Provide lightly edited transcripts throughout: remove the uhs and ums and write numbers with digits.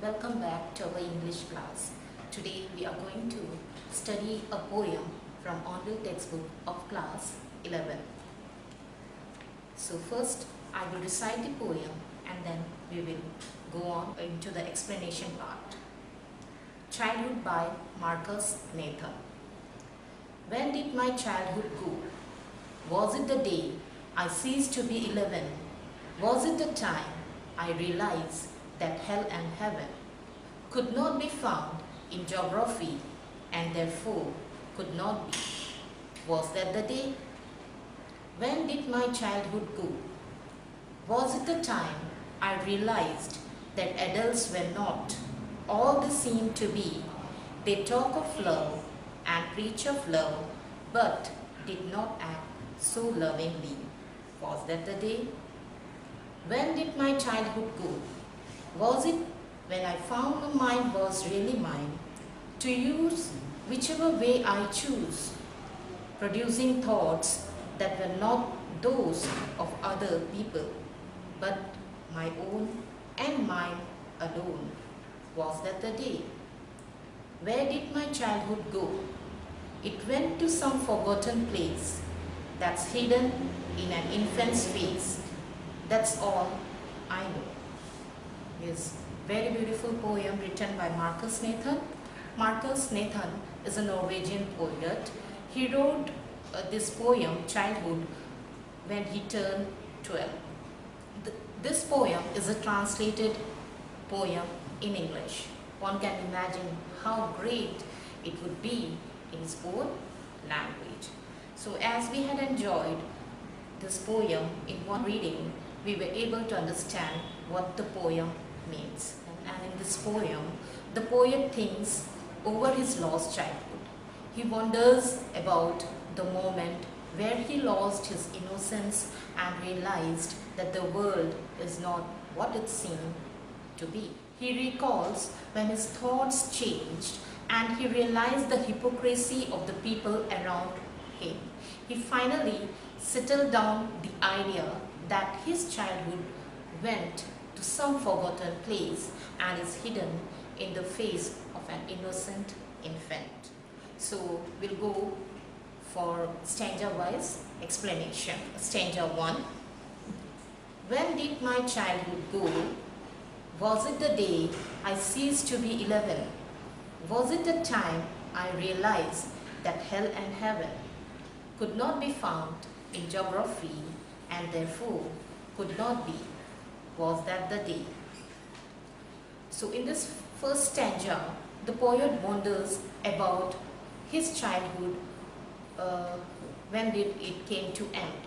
Welcome back to our English class. Today we are going to study a poem from online textbook of class 11. So first I will recite the poem and then we will go on into the explanation part. Childhood by Marcus Nathan. When did my childhood go? Was it the day I ceased to be 11? Was it the time I realized that hell and heaven could not be found in geography and therefore could not be? Was that the day? When did my childhood go? Was it the time I realized that adults were not all they seemed to be? They talk of love and preach of love, but did not act so lovingly. Was that the day? When did my childhood go? Was it when I found my mind was really mine, to use whichever way I choose, producing thoughts that were not those of other people, but my own and mine alone? Was that the day? Where did my childhood go? It went to some forgotten place that's hidden in an infant's face. That's all I know. Yes, very beautiful poem written by Marcus Nathan. Marcus Nathan is a Norwegian poet. He wrote this poem, Childhood, when he turned 12. This poem is a translated poem in English. One can imagine how great it would be in his own language. So as we had enjoyed this poem in one reading, we were able to understand what the poem means. And in this poem, the poet thinks over his lost childhood. He wonders about the moment where he lost his innocence and realized that the world is not what it seemed to be. He recalls when his thoughts changed and he realized the hypocrisy of the people around him. He finally settled down the idea that his childhood went to some forgotten place and is hidden in the face of an innocent infant. So we'll go for stanza-wise explanation. Stanza 1. When did my childhood go? Was it the day I ceased to be 11? Was it the time I realized that hell and heaven could not be found in geography and therefore could not be? Was that the day? So in this first stanza, the poet wonders about his childhood, when did it came to end.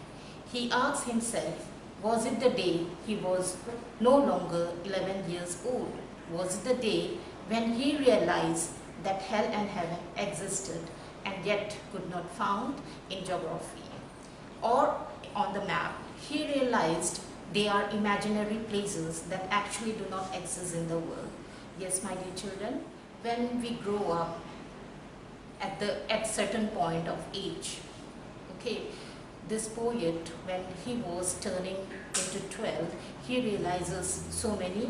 He asks himself, was it the day he was no longer 11 years old? Was it the day when he realized that hell and heaven existed and yet could not found in geography or on the map? He realized they are imaginary places that actually do not exist in the world. Yes, my dear children, when we grow up at certain point of age, okay, this poet, when he was turning into 12, he realizes so many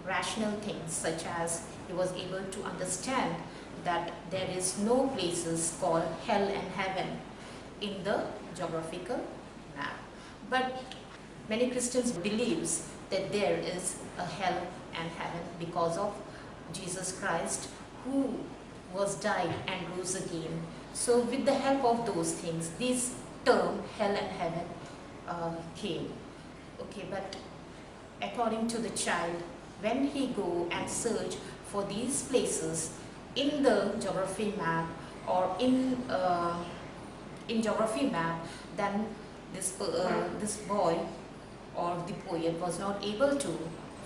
rational things, such as he was able to understand that there is no places called hell and heaven in the geographical map. But many Christians believes that there is a hell and heaven because of Jesus Christ, who was died and rose again. So with the help of those things, this term hell and heaven came. Okay, but according to the child, when he go and search for these places in the geography map or in geography map, then this boy or the poet was not able to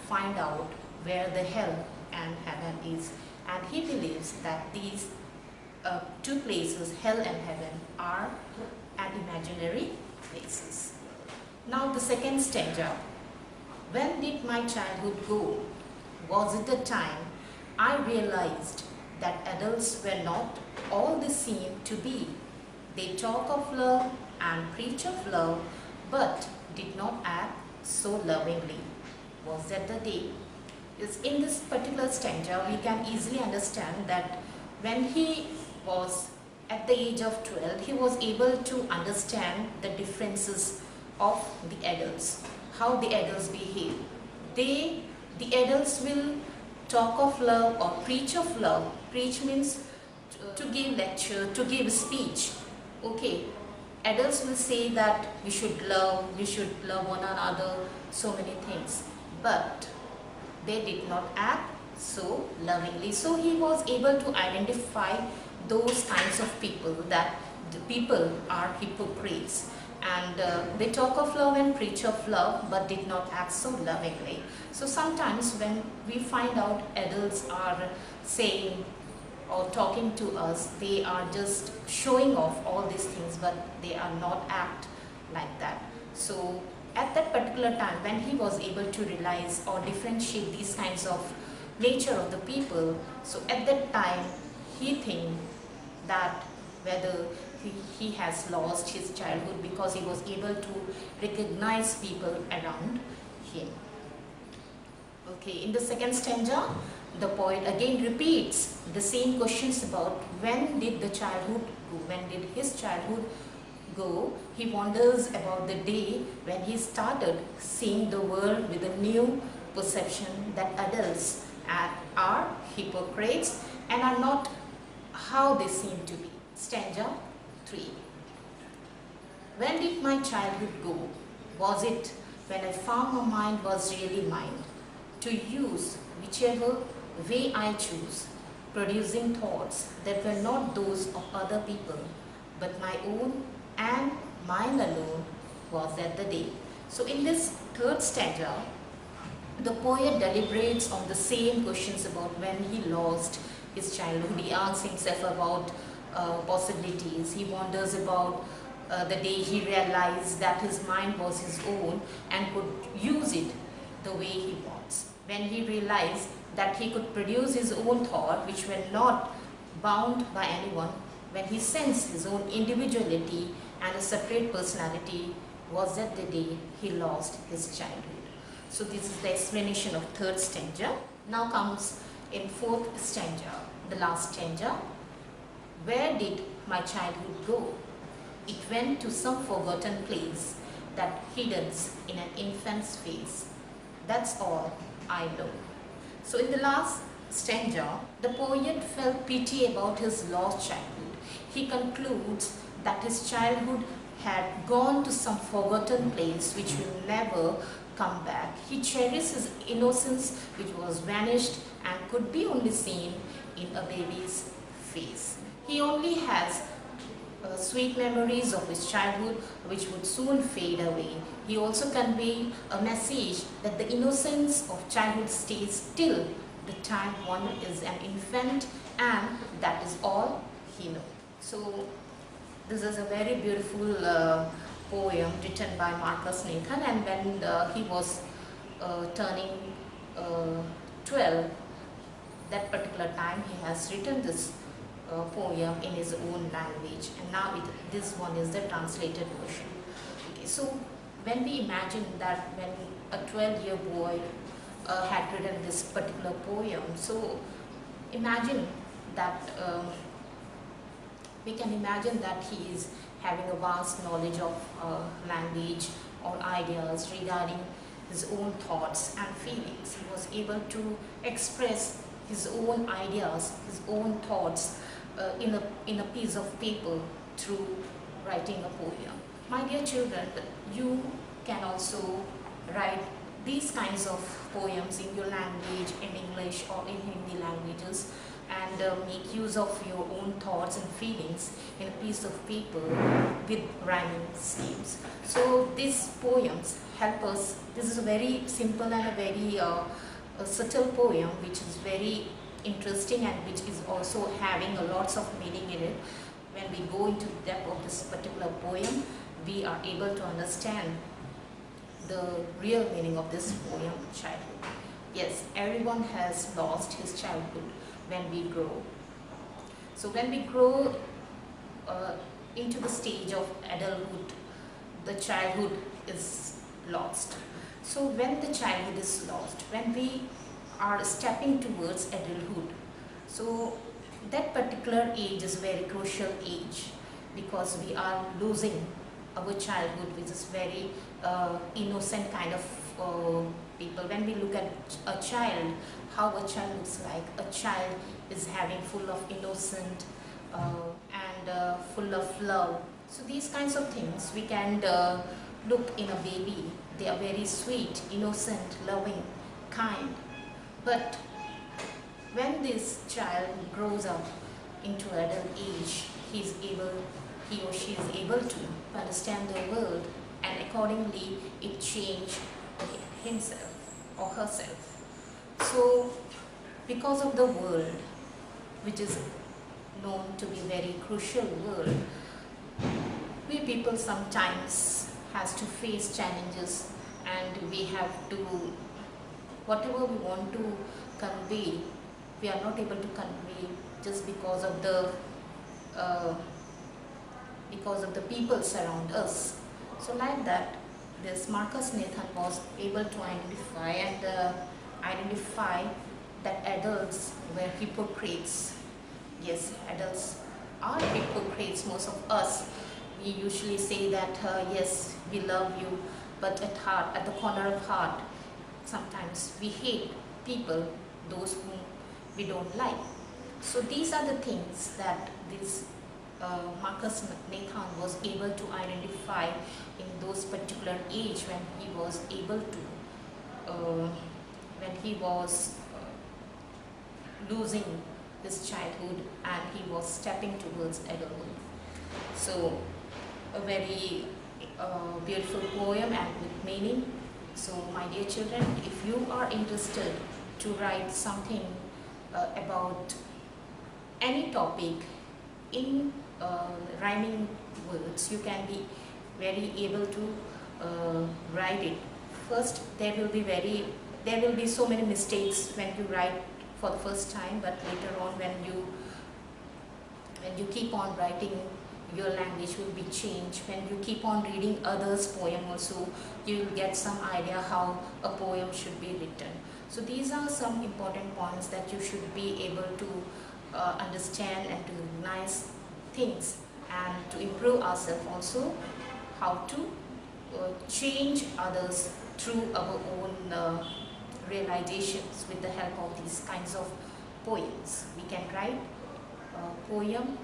find out where the hell and heaven is, and he believes that these two places, hell and heaven, are an imaginary places. Now the second stanza. When did my childhood go? Was it the time I realized that adults were not all they seemed to be? They talk of love and preach of love, but did not act so lovingly. Was that the day? is in this particular stanza we can easily understand that when he was at the age of 12, he was able to understand the differences of the adults, how the adults behave. The adults will talk of love or preach of love. Preach means to give lecture, to give speech. Okay, adults will say that we should love one another, so many things. But they did not act so lovingly. So he was able to identify those kinds of people, that the people are hypocrites, and they talk of love and preach of love but did not act so lovingly. So sometimes when we find out adults are saying or talking to us, they are just showing off all these things, but they are not act like that. So at that particular time, when he was able to realize or differentiate these kinds of nature of the people, so at that time he think that whether he has lost his childhood because he was able to recognize people around him. Okay, in the second stanza, the poet again repeats the same questions about when did the childhood go, when did his childhood go. He wonders about the day when he started seeing the world with a new perception, that adults are hypocrites and are not how they seem to be. Stanza 3. When did my childhood go? Was it when I found my mind was really mine, to use whichever way I choose, producing thoughts that were not those of other people, but my own and mine alone was that the day. So in this third stanza, the poet deliberates on the same questions about when he lost his childhood. He asks himself about possibilities. He wonders about the day he realized that his mind was his own and could use it the way he wants. When he realized that he could produce his own thought which were not bound by anyone, when he sensed his own individuality and a separate personality, was that the day he lost his childhood. So this is the explanation of third stanza. Now comes in fourth stanza, the last stanza. Where did my childhood go? It went to some forgotten place that hiddens in an infant's face. That's all I know. So in the last stanza, the poet felt pity about his lost childhood. He concludes that his childhood had gone to some forgotten place which will never come back. He cherished his innocence which was vanished and could be only seen in a baby's face. He only has sweet memories of his childhood which would soon fade away. He also conveyed a message that the innocence of childhood stays till the time one is an infant, and that is all he knows. So this is a very beautiful poem written by Marcus Nathan, and when he was turning 12, that particular time he has written this poem in his own language, and now this one is the translated version. Okay, so when we imagine that when a 12-year boy had written this particular poem, so imagine that we can imagine that he is having a vast knowledge of language or ideas regarding his own thoughts and feelings. He was able to express his own ideas, his own thoughts in a piece of paper through writing a poem. My dear children, you can also write these kinds of poems in your language, in English or in Hindi languages, and make use of your own thoughts and feelings in a piece of paper with rhyming schemes. So these poems help us. This is a very simple and a very a subtle poem which is very interesting and which is also having a lots of meaning in it. When we go into the depth of this particular poem, we are able to understand the real meaning of this poem, childhood. Yes, everyone has lost his childhood when we grow. So when we grow into the stage of adulthood, the childhood is lost. So when the childhood is lost, when we are stepping towards adulthood. So that particular age is a very crucial age, because we are losing our childhood, which is very innocent kind of people. When we look at a child, how a child looks like, a child is having full of innocent and full of love. So these kinds of things we can look in a baby. They are very sweet, innocent, loving, kind. But when this child grows up into adult age, he or she is able to understand the world, and accordingly it change himself or herself. So because of the world, which is known to be very crucial world, we people sometimes has to face challenges, and we have to, whatever we want to convey, we are not able to convey just because of the people surround us. So like that, this Marcus Nathan was able to identify that adults were hypocrites. Yes, adults are hypocrites. Most of us, we usually say that yes, we love you, but at heart, at the corner of heart, sometimes we hate people, those whom we don't like. So these are the things that this Marcus Nathan was able to identify in those particular age, when he was able to, when he was losing his childhood and he was stepping towards adulthood. So a very beautiful poem and with meaning. So my dear children, if you are interested to write something about any topic in rhyming words, you can be very able to write it. First, there will be so many mistakes when you write for the first time, but later on when you keep on writing, your language will be changed. When you keep on reading others' poem also, you will get some idea how a poem should be written. So these are some important points that you should be able to understand and to recognize things, and to improve ourselves also, how to change others through our own realizations with the help of these kinds of poems. We can write a poem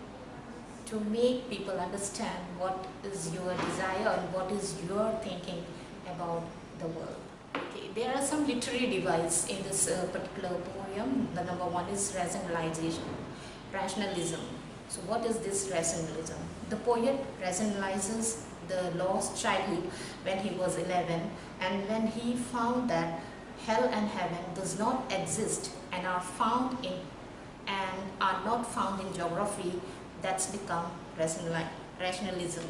to make people understand what is your desire and what is your thinking about the world. Okay, there are some literary devices in this particular poem. The number one is rationalism. So what is this rationalism? The poet rationalizes the lost childhood when he was 11, and when he found that hell and heaven does not exist and are not found in geography, that's become rationalism.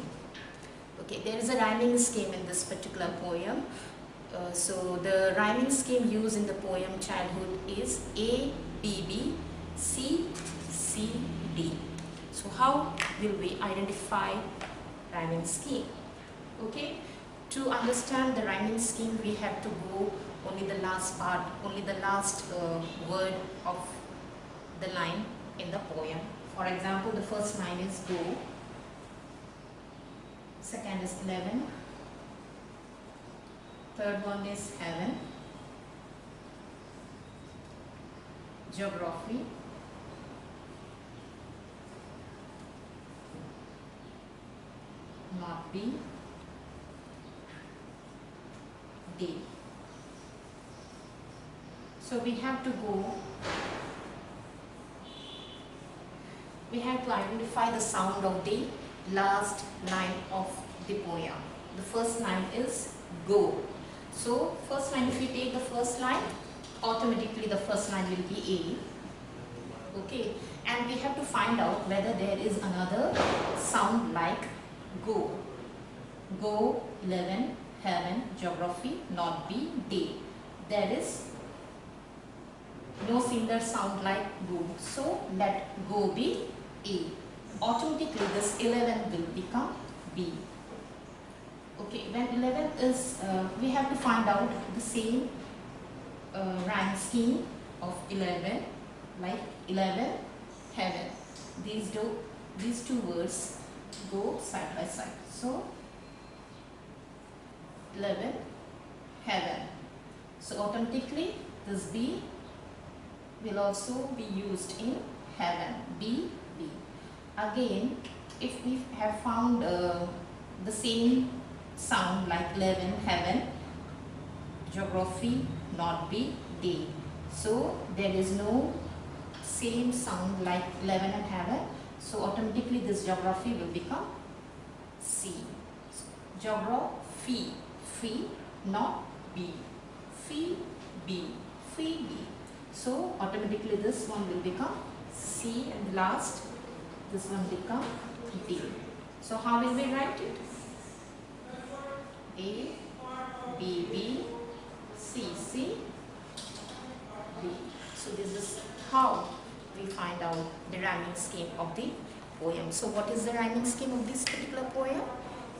Okay, there is a rhyming scheme in this particular poem. So the rhyming scheme used in the poem Childhood is A, B, B, C, C, D. So how will we identify rhyming scheme? Okay, to understand the rhyming scheme, we have to go only the last part, only the last word of the line in the poem. For example, the first line is go, second is 11, third one is heaven, geography, not be, day. So we have to identify the sound of the last line of the poem. The first line is go. So first line, if you take the first line, automatically the first line will be A. Okay, and we have to find out whether there is another sound like go. Go, 11, heaven, geography, not be, day. There is no similar sound like go. So let go be A. Automatically this 11 will become B. Okay, when 11 is, we have to find out the same rhyme scheme of 11, like 11 heaven. These two words go side by side. So 11 heaven. So automatically this B will also be used in heaven. B. Again, if we have found the same sound like 11 heaven, geography not be D. So there is no same sound like 11 and heaven. So automatically this geography will become C. Geography, fee, not B. Fee, B. Fee, B. So automatically this one will become C, and last this one become D. So how will we write it? A, B, B, C, C, D. So this is how we find out the rhyming scheme of the poem. So what is the rhyming scheme of this particular poem?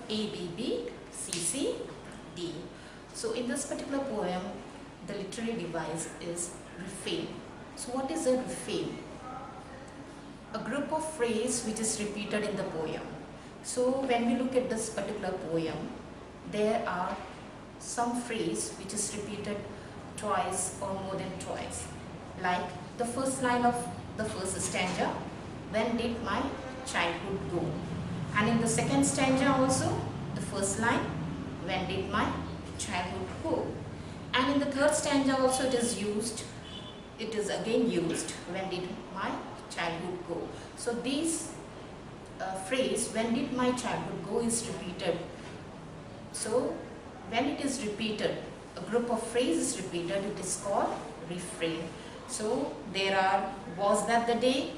A, B, B, C, C, D. So in this particular poem, the literary device is refrain. So what is a refrain? A group of phrases which is repeated in the poem. So when we look at this particular poem, there are some phrase which is repeated twice or more than twice. Like the first line of the first stanza, when did my childhood go? And in the second stanza also, the first line, when did my childhood go? And in the third stanza also it is again used, when did my childhood go? So this phrase, when did my childhood go, is repeated. So when it is repeated, a group of phrases repeated, it is called refrain. So there are, was that the day,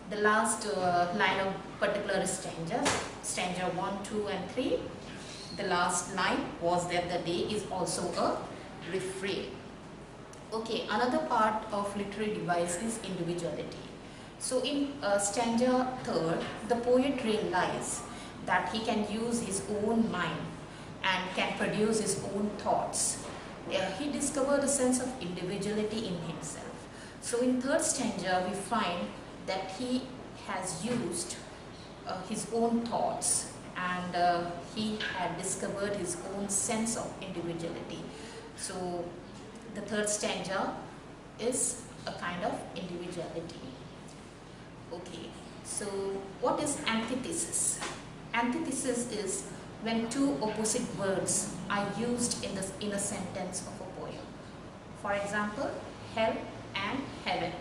the last line of particular stanzas, stanza 1, 2 and 3, the last line, was that the day, is also a refrain. Okay, another part of literary device is individuality. So in stanza 3rd, the poet realized that he can use his own mind and can produce his own thoughts. He discovered a sense of individuality in himself. So in 3rd stanza, we find that he has used his own thoughts, and he had discovered his own sense of individuality. So the 3rd stanza is a kind of individuality. Okay, so what is antithesis? Antithesis is when two opposite words are used in a sentence of a poem. For example, hell and heaven.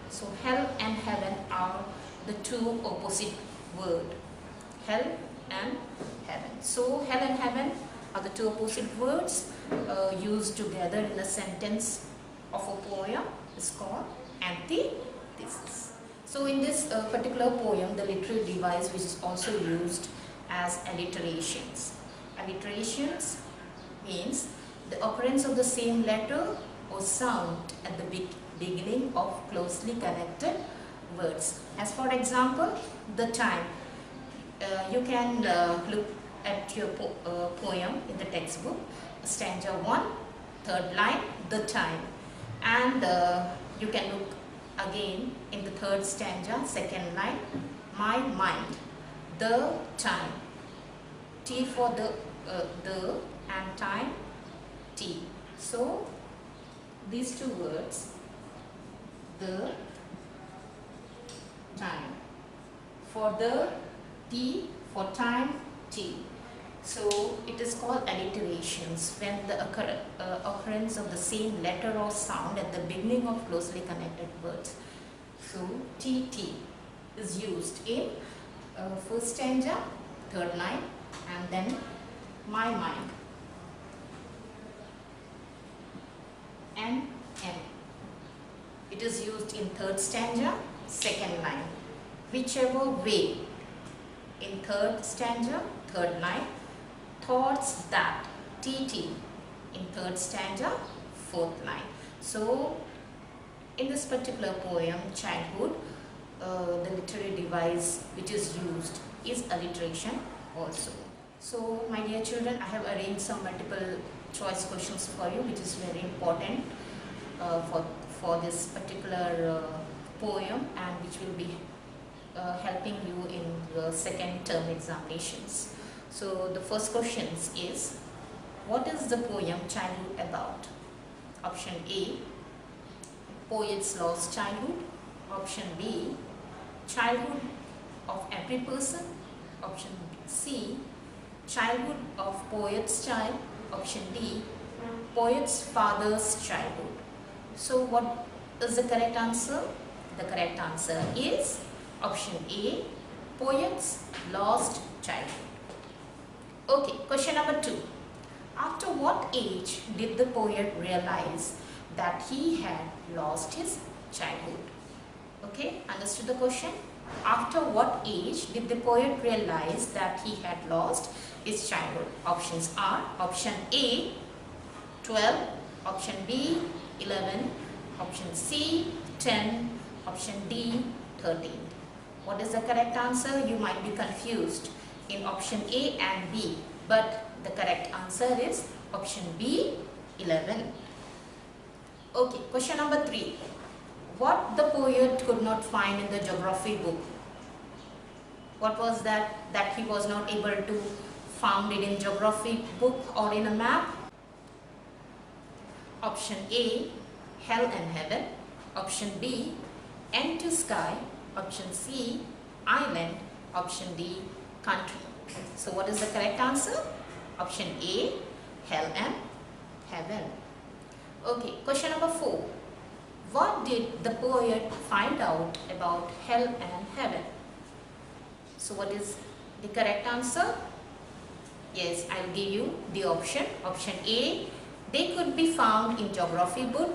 So hell and heaven are the two opposite words. Hell and heaven. So hell and heaven are the two opposite words used together in a sentence of a poem is called antithesis. So in this particular poem, the literary device which is also used as alliterations. Alliterations means the occurrence of the same letter or sound at the beginning of closely connected words. As for example, the time. You can look at your poem in the textbook, stanza 1, 3rd line, the time. And you can look again in the 3rd stanza, 2nd line, my mind, the time. T for the and time, T. So these two words, the time. For the T, for time, T. So it is called alliterations when the occurrence of the same letter or sound at the beginning of closely connected words. So TT is used in first stanza, 3rd line, and then my mind. N. It is used in 3rd stanza, 2nd line. Whichever way, in 3rd stanza, 3rd line. Thoughts that, TT, in 3rd stanza, 4th line. So in this particular poem, Childhood, the literary device which is used is alliteration also. So my dear children, I have arranged some multiple choice questions for you, which is very important for for this particular poem, and which will be helping you in the second term examinations. So the first question is, what is the poem Childhood about? Option A, poet's lost childhood. Option B, childhood of every person. Option C, childhood of poet's child. Option D, poet's father's childhood. So what is the correct answer? The correct answer is option A, poet's lost childhood. Okay, question number 2. After what age did the poet realize that he had lost his childhood? Okay, understood the question? After what age did the poet realize that he had lost his childhood? Options are option A, 12, option B, 11, option C, 10, option D, 13. What is the correct answer? You might be confused in option A and B, but the correct answer is option B, 11. Okay, question number 3. What the poet could not find in the geography book? What was that he was not able to find it in geography book or in a map? Option A, hell and heaven. Option B, end to sky. Option C, island. Option D, country. So what is the correct answer? Option A, hell and heaven. Okay, question number 4. What did the poet find out about hell and heaven? So what is the correct answer? Yes, I will give you the option. Option A, they could be found in geography book.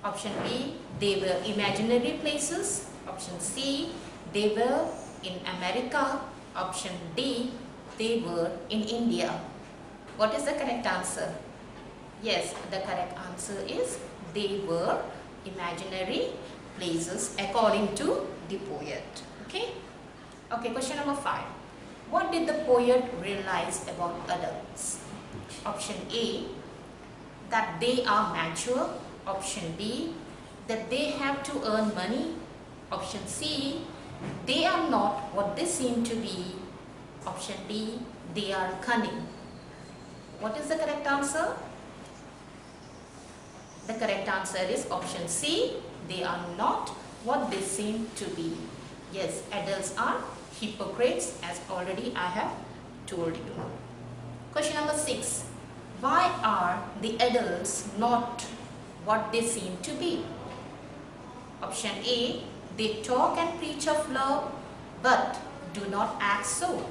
Option B, they were imaginary places. Option C, they were in America. Option D, they were in India. What is the correct answer? Yes, the correct answer is they were imaginary places according to the poet. Okay? Okay, question number 5. What did the poet realize about adults? Option A, that they are mature. Option B, that they have to earn money. Option C, they are not what they seem to be. Option D, they are cunning. What is the correct answer? The correct answer is option C, they are not what they seem to be. Yes, adults are hypocrites, as already I have told you. Question number 6. Why are the adults not what they seem to be? Option A, they talk and preach of love but do not act so.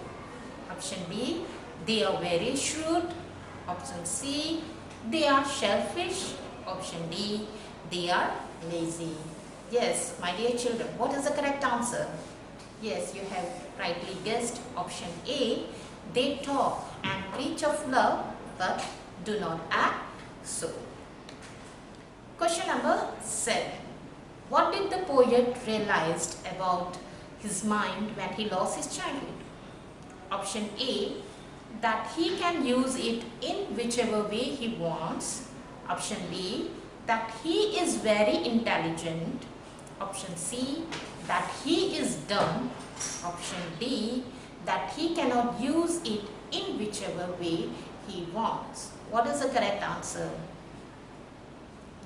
Option B, they are very shrewd. Option C, they are selfish. Option D, they are lazy. Yes, my dear children, what is the correct answer? Yes, you have rightly guessed. Option A, they talk and preach of love but do not act so. Question number 7. What did the poet realize about his mind when he lost his childhood? Option A, that he can use it in whichever way he wants. Option B, that he is very intelligent. Option C, that he is dumb. Option D, that he cannot use it in whichever way he wants. What is the correct answer?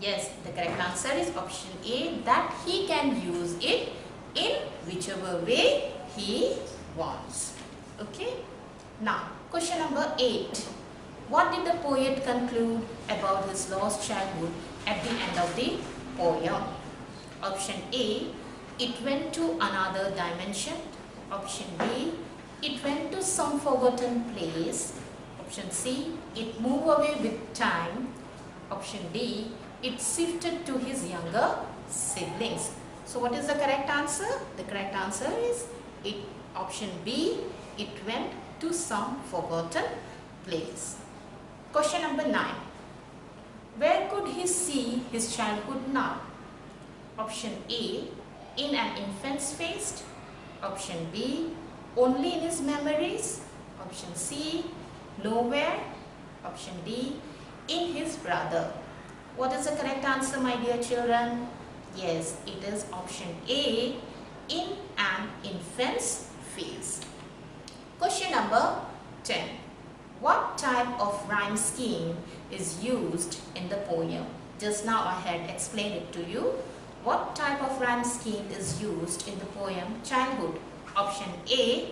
Yes, the correct answer is option A, that he can use it in whichever way he wants. Okay. Now, question number 8. What did the poet conclude about his lost childhood at the end of the poem? Option A, it went to another dimension. Option B, it went to some forgotten place. Option C, it moved away with time. Option D, it shifted to his younger siblings. So what is the correct answer? The correct answer is option B, it went to some forgotten place. Question number 9. Where could he see his childhood now? Option A, in an infant's face. Option B, only in his memories. Option C, nowhere. Option D, in his brother. What is the correct answer, my dear children? Yes, it is option A, in an infant's phase. Question number 10. What type of rhyme scheme is used in the poem? Just now I had explained it to you. What type of rhyme scheme is used in the poem Childhood? Option A,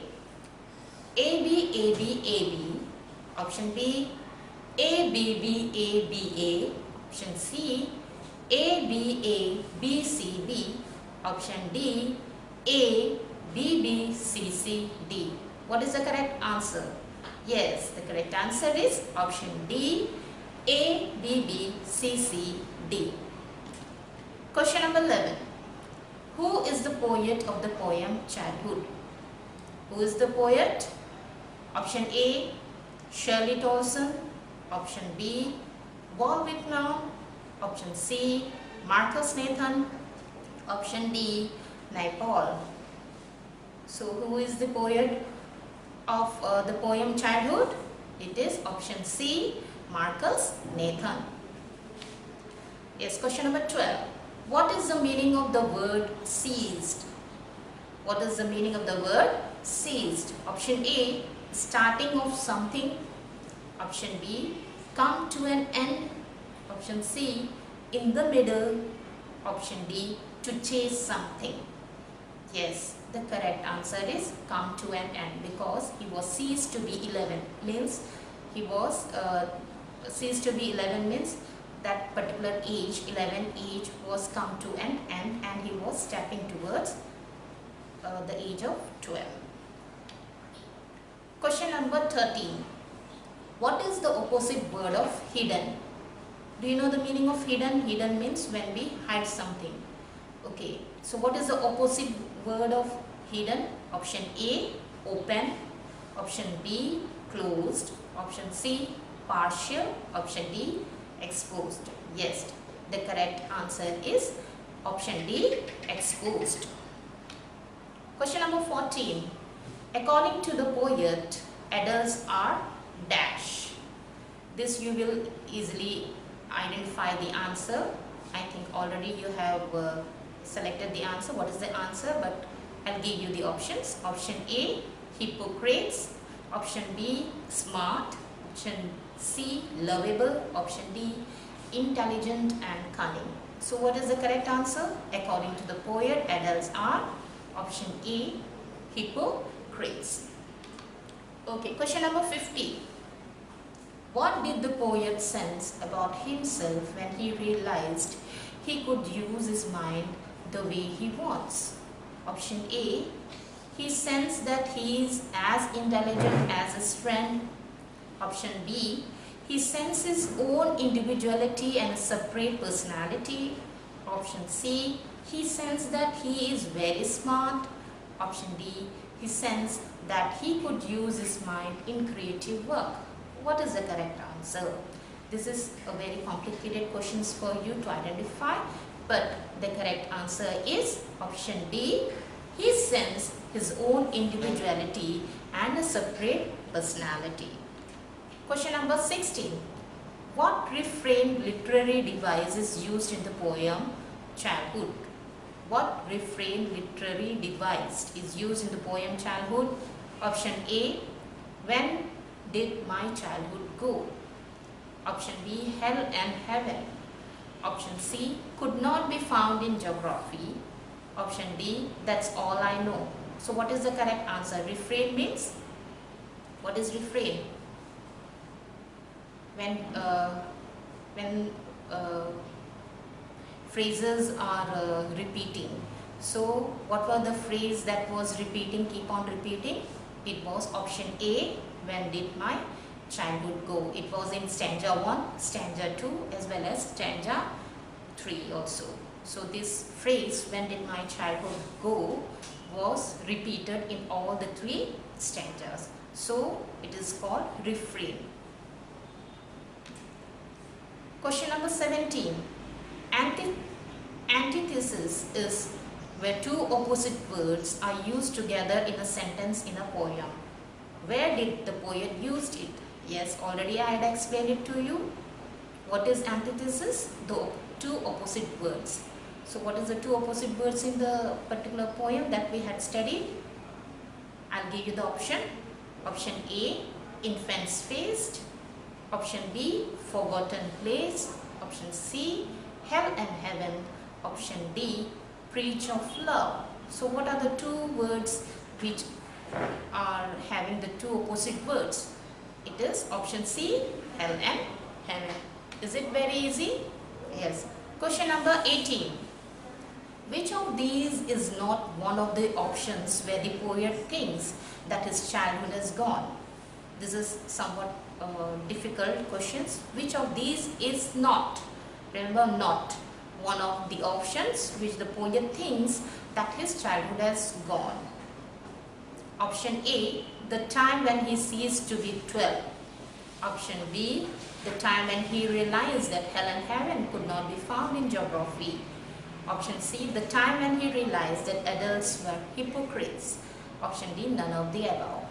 A B A B A B. Option B, A B B A B A. Option C, A B A B C B. Option D, A B B C C D. What is the correct answer? Yes, the correct answer is option D, A B B C C D. Question number 11. Who is the poet of the poem Childhood? Who is the poet? Option A, Shirley Dawson. Option B, Walt Whitman. Option C, Marcus Nathan. Option D, Naipaul. So who is the poet of the poem Childhood? It is option C, Marcus Nathan. Yes, question number 12. What is the meaning of the word seized? What is the meaning of the word seized? Option A, starting of something. Option B, come to an end. Option C, in the middle. Option D, to chase something. Yes, the correct answer is come to an end, because he was ceased to be 11 means he was ceased to be 11 means that particular age, 11 age, was come to an end and he was stepping towards the age of 12. Question number 13. What is the opposite word of hidden? Do you know the meaning of hidden? Hidden means when we hide something. Okay, so what is the opposite word of hidden? Option A, open. Option B, closed. Option C, partial. Option D, exposed. Yes, the correct answer is option D, exposed. Question number 14. According to the poet, adults are dash. This you will easily identify the answer. I think already you have selected the answer. What is the answer? But I'll give you the options. Option A, hypocrites. Option B, smart. Option C, lovable. Option D, intelligent and cunning. So what is the correct answer? According to the poet, adults are option A, hypocrites. Okay, question number 50. What did the poet sense about himself when he realized he could use his mind the way he wants? Option A, he sensed that he is as intelligent as his friend. Option B, he sensed his own individuality and a separate personality. Option C, he sensed that he is very smart. Option D, he sensed that he could use his mind in creative work. What is the correct answer? This is a very complicated question for you to identify, but the correct answer is option D. He sensed his own individuality and a separate personality. Question number 16. What refrain literary device is used in the poem Childhood? What refrain literary device is used in the poem Childhood? Option A, when did my childhood go? Option B, hell and heaven. Option C, could not be found in geography. Option D, that's all I know. So what is the correct answer? Refrain means, what is refrain? When phrases are repeating. So what were the phrase that was repeating, keep on repeating? It was option A, when did my childhood go? It was in stanza 1, stanza 2 as well as stanza 3 also. So this phrase, when did my childhood go, was repeated in all the 3 stanzas. So it is called refrain. Question number 17. Antithesis is where two opposite words are used together in a sentence in a poem. Where did the poet use it? Yes, already I had explained it to you. What is antithesis? The two opposite words. So what is the two opposite words in the particular poem that we had studied? I'll give you the option. Option A, infants faced. Option B, forgotten place. Option C, hell and heaven. Option D, preach of love. So what are the two words which are having the two opposite words? It is option C, hell and heaven. Is it very easy? Yes. Question number 18. Which of these is not one of the options where the poet thinks that his childhood is gone? This is somewhat difficult questions. Which of these is not? Remember, not one of the options which the poet thinks that his childhood has gone. Option A, the time when he ceased to be 12. Option B, the time when he realized that hell and heaven could not be found in geography. Option C, the time when he realized that adults were hypocrites. Option D, none of the above.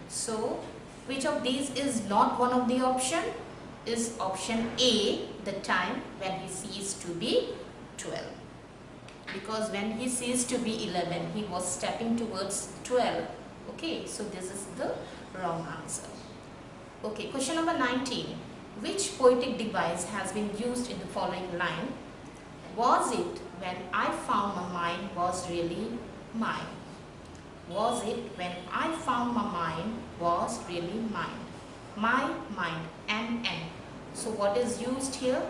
So, which of these is not one of the option? Is option A, the time when he ceased to be 12. Because when he ceased to be 11, he was stepping towards 12. Okay, so this is the wrong answer. Okay, question number 19. Which poetic device has been used in the following line? Was it when I found my mind was really mine? Was it when I found my mind was really mine? My mind, M-N. So what is used here?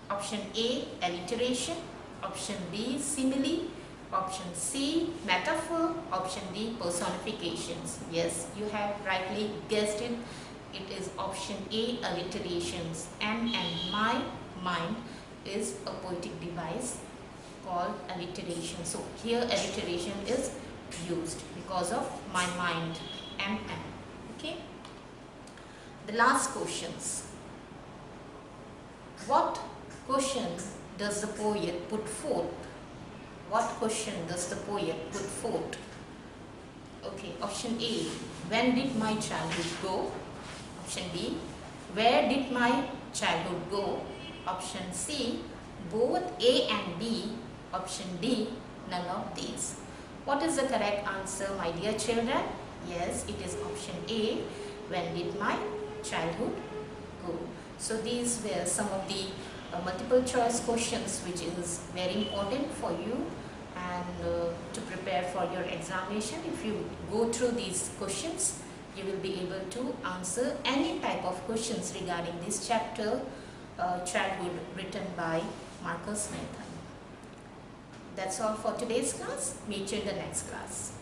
Option A, alliteration. Option B, simile. Option C, metaphor. Option D, personifications. Yes, you have rightly guessed it. It is option A, alliterations. M-N, my mind, is a poetic device called alliteration. So here alliteration is used because of my mind, M-N. Okay. The last questions. What question does the poet put forth? What question does the poet put forth? Okay, option A, when did my childhood go? Option B, where did my childhood go? Option C, both A and B. Option D, none of these. What is the correct answer, my dear children? Yes, it is option A, when did my childhood go? So these were some of the multiple choice questions which is very important for you and to prepare for your examination. If you go through these questions, you will be able to answer any type of questions regarding this chapter, Childhood, written by Marcus Nathan. That's all for today's class. Meet you in the next class.